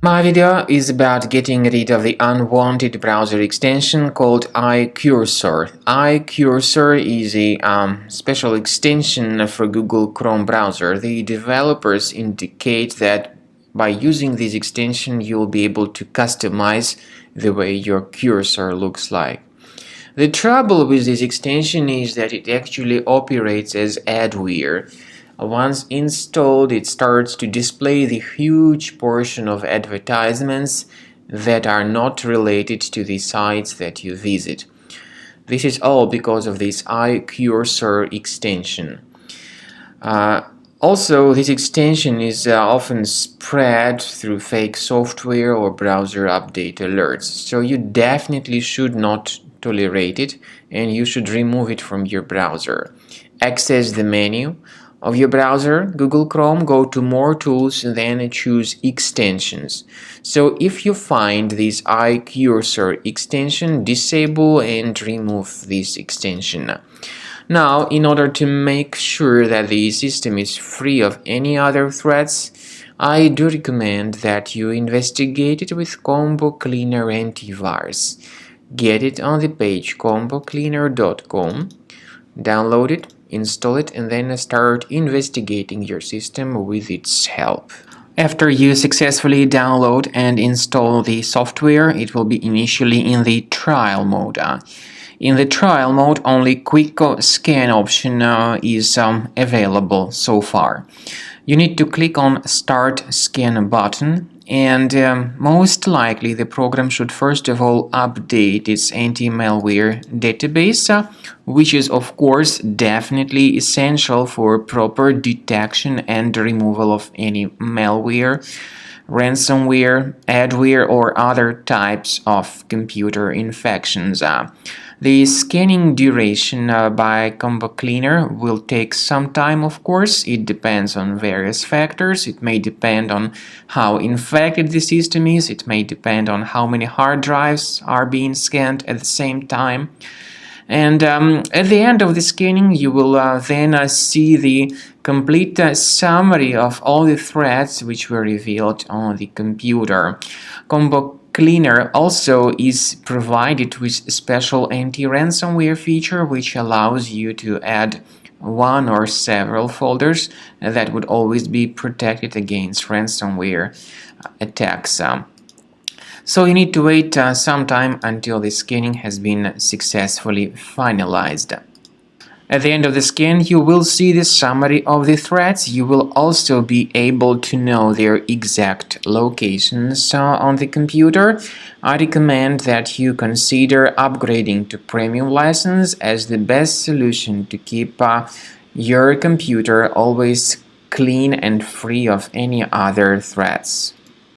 My video is about getting rid of the unwanted browser extension called iCursor. iCursor is a special extension for Google Chrome browser. The developers indicate that by using this extension you'll be able to customize the way your cursor looks like. The trouble with this extension is that it actually operates as adware. Once installed, it starts to display the huge portion of advertisements that are not related to the sites that you visit. This is all because of this iCursor extension. Also, this extension is often spread through fake software or browser update alerts, so you definitely should not tolerate it and you should remove it from your browser. Access the menu of your browser, Google Chrome, go to More Tools, and then choose Extensions. So if you find this iCursor extension, disable and remove this extension. Now, in order to make sure that the system is free of any other threats, I do recommend that you investigate it with Combo Cleaner Antivirus. Get it on the page combocleaner.com, download it, install it, and then start investigating your system with its help. After you successfully download and install the software, it will be initially in the trial mode. In the trial mode, only quick scan option is available so far. You need to click on Start Scan button, and most likely the program should first of all update its anti-malware database, which is of course definitely essential for proper detection and removal of any malware, ransomware, adware, or other types of computer infections. The scanning duration by Combo Cleaner will take some time, of course. It depends on various factors. It may depend on how infected the system is. It may depend on how many hard drives are being scanned at the same time. And at the end of the scanning, you will then see the complete summary of all the threats which were revealed on the computer. Combo Cleaner also is provided with a special anti-ransomware feature which allows you to add one or several folders that would always be protected against ransomware attacks. So you need to wait some time until the scanning has been successfully finalized. At the end of the scan, you will see the summary of the threats. You will also be able to know their exact locations on the computer. I recommend that you consider upgrading to premium license as the best solution to keep your computer always clean and free of any other threats.